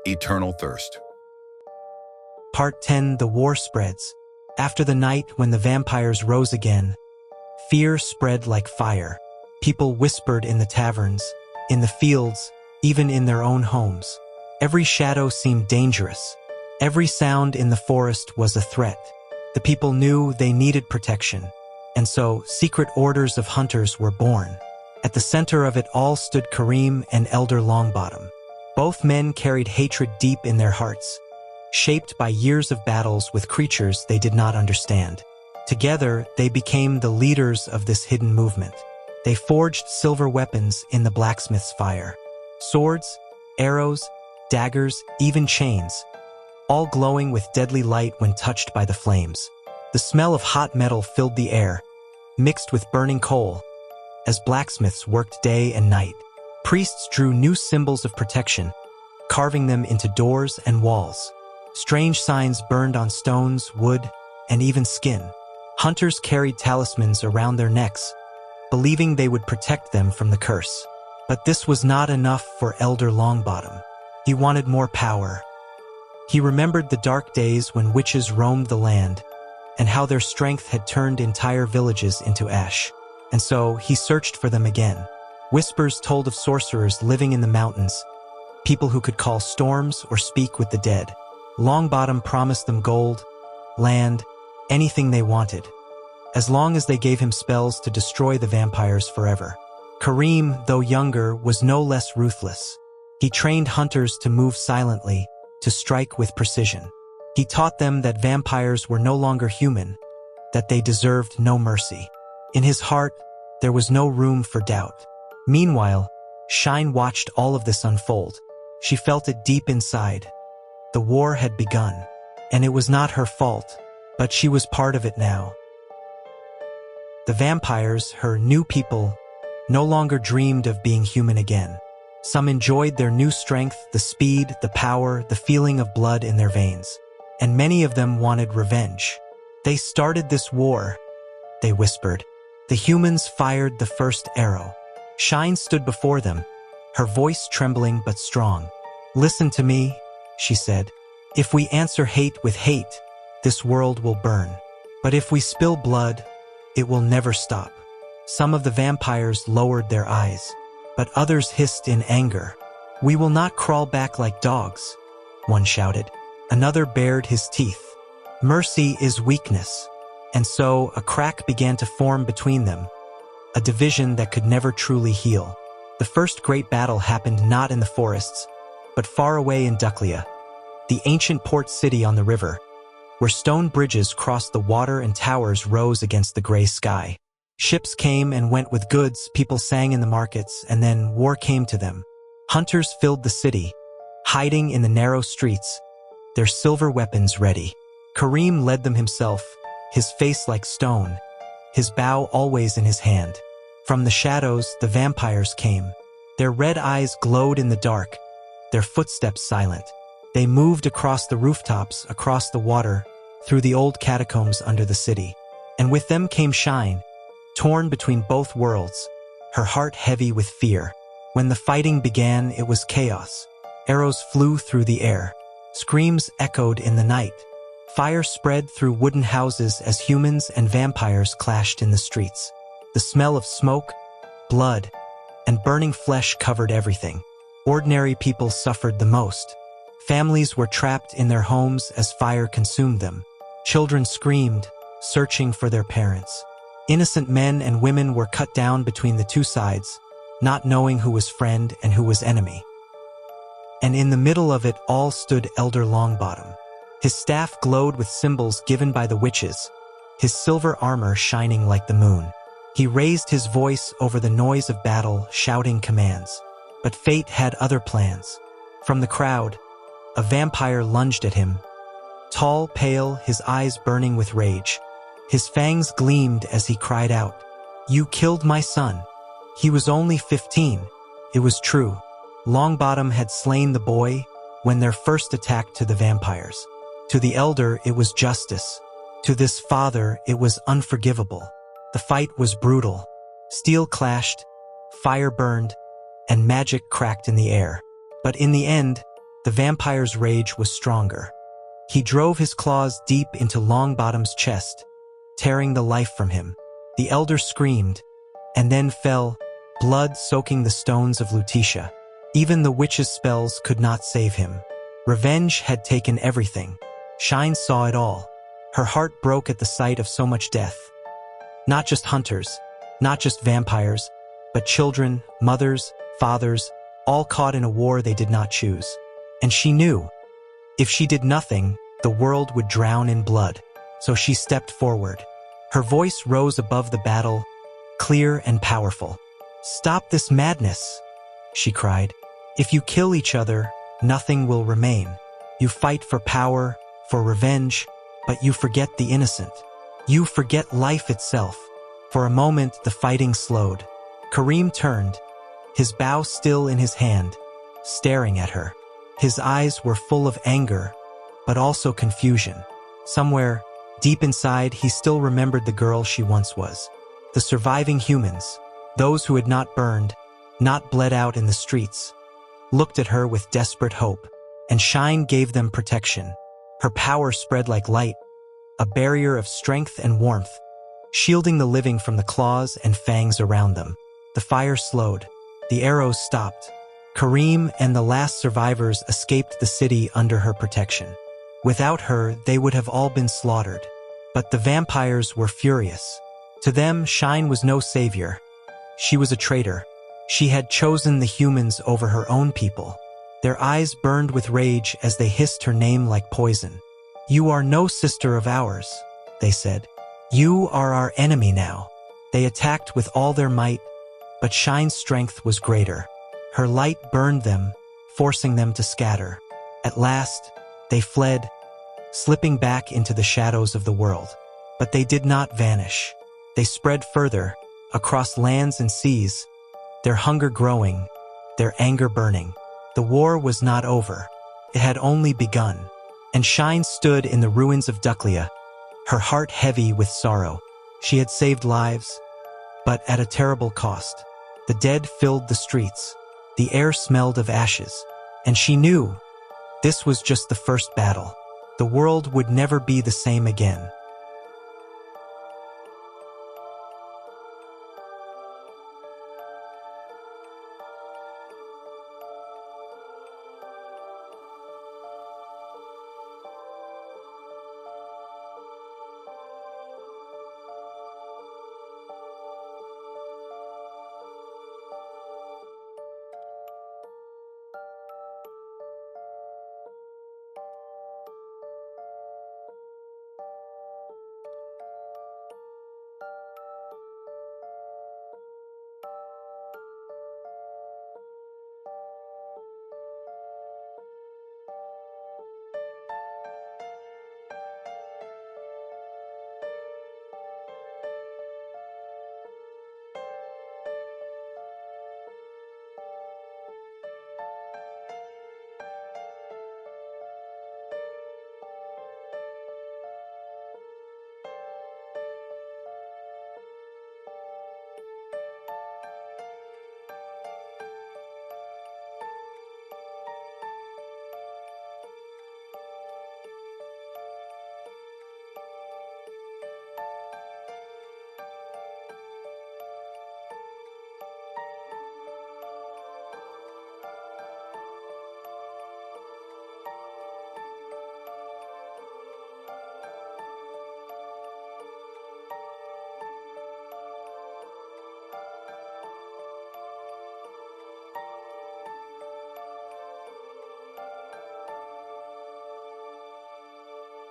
Eternal Thirst. Part 10. The war spreads. After the night when the vampires rose again, fear spread like fire. People whispered in the taverns, in the fields, even in their own homes. Every shadow seemed dangerous. Every sound in the forest was a threat. The people knew they needed protection, and so secret orders of hunters were born. At the center of it all stood Kareem and Elder Longbottom. Both men carried hatred deep in their hearts, shaped by years of battles with creatures they did not understand. Together, they became the leaders of this hidden movement. They forged silver weapons in the blacksmith's fire. Swords, arrows, daggers, even chains, all glowing with deadly light when touched by the flames. The smell of hot metal filled the air, mixed with burning coal, as blacksmiths worked day and night. Priests drew new symbols of protection, carving them into doors and walls. Strange signs burned on stones, wood, and even skin. Hunters carried talismans around their necks, believing they would protect them from the curse. But this was not enough for Elder Longbottom. He wanted more power. He remembered the dark days when witches roamed the land, and how their strength had turned entire villages into ash. And so he searched for them again. Whispers told of sorcerers living in the mountains, people who could call storms or speak with the dead. Longbottom promised them gold, land, anything they wanted, as long as they gave him spells to destroy the vampires forever. Kareem, though younger, was no less ruthless. He trained hunters to move silently, to strike with precision. He taught them that vampires were no longer human, that they deserved no mercy. In his heart, there was no room for doubt. Meanwhile, Shine watched all of this unfold. She felt it deep inside. The war had begun, and it was not her fault, but she was part of it now. The vampires, her new people, no longer dreamed of being human again. Some enjoyed their new strength, the speed, the power, the feeling of blood in their veins. And many of them wanted revenge. They started this war, they whispered. The humans fired the first arrow. Shine stood before them, her voice trembling but strong. "Listen to me," she said. "If we answer hate with hate, this world will burn. But if we spill blood, it will never stop." Some of the vampires lowered their eyes, but others hissed in anger. "We will not crawl back like dogs," one shouted. Another bared his teeth. "Mercy is weakness." And so a crack began to form between them, a division that could never truly heal. The first great battle happened not in the forests, but far away in Ducklia, the ancient port city on the river, where stone bridges crossed the water and towers rose against the gray sky. Ships came and went with goods, people sang in the markets, and then war came to them. Hunters filled the city, hiding in the narrow streets, their silver weapons ready. Kareem led them himself, his face like stone, his bow always in his hand. From the shadows, the vampires came. Their red eyes glowed in the dark, their footsteps silent. They moved across the rooftops, across the water, through the old catacombs under the city. And with them came Shine, torn between both worlds, her heart heavy with fear. When the fighting began, it was chaos. Arrows flew through the air. Screams echoed in the night. Fire spread through wooden houses as humans and vampires clashed in the streets. The smell of smoke, blood, and burning flesh covered everything. Ordinary people suffered the most. Families were trapped in their homes as fire consumed them. Children screamed, searching for their parents. Innocent men and women were cut down between the two sides, not knowing who was friend and who was enemy. And in the middle of it all stood Elder Longbottom. His staff glowed with symbols given by the witches, his silver armor shining like the moon. He raised his voice over the noise of battle, shouting commands. But fate had other plans. From the crowd, a vampire lunged at him. Tall, pale, his eyes burning with rage. His fangs gleamed as he cried out, "You killed my son." He was only 15. It was true. Longbottom had slain the boy when their first attack to the vampires. To the elder, it was justice. To this father, it was unforgivable. The fight was brutal. Steel clashed, fire burned, and magic cracked in the air. But in the end, The vampire's rage was stronger. He drove his claws deep into Longbottom's chest, tearing the life from him. The elder screamed, and then fell, blood soaking the stones of Lutetia. Even the witch's spells could not save him. Revenge had taken everything. Shine saw it all. Her heart broke at the sight of so much death. Not just hunters, not just vampires, but children, mothers, fathers, all caught in a war they did not choose. And she knew, if she did nothing, the world would drown in blood. So she stepped forward. Her voice rose above the battle, clear and powerful. "Stop this madness," she cried. "If you kill each other, nothing will remain. You fight for power, for revenge, but you forget the innocent. You forget life itself." For a moment, the fighting slowed. Kareem turned, his bow still in his hand, staring at her. His eyes were full of anger, but also confusion. Somewhere, deep inside, he still remembered the girl she once was. The surviving humans, those who had not burned, not bled out in the streets, looked at her with desperate hope, and Shine gave them protection. Her power spread like light, a barrier of strength and warmth, shielding the living from the claws and fangs around them. The fire slowed. The arrows stopped. Kareem and the last survivors escaped the city under her protection. Without her, they would have all been slaughtered. But the vampires were furious. To them, Shine was no savior. She was a traitor. She had chosen the humans over her own people. Their eyes burned with rage as they hissed her name like poison. "You are no sister of ours," they said. "You are our enemy now." They attacked with all their might, but Shine's strength was greater. Her light burned them, forcing them to scatter. At last, they fled, slipping back into the shadows of the world. But they did not vanish. They spread further, across lands and seas, their hunger growing, their anger burning. The war was not over. It had only begun. And Shine stood in the ruins of Ducklia, her heart heavy with sorrow. She had saved lives, but at a terrible cost. The dead filled the streets. The air smelled of ashes. And she knew this was just the first battle. The world would never be the same again.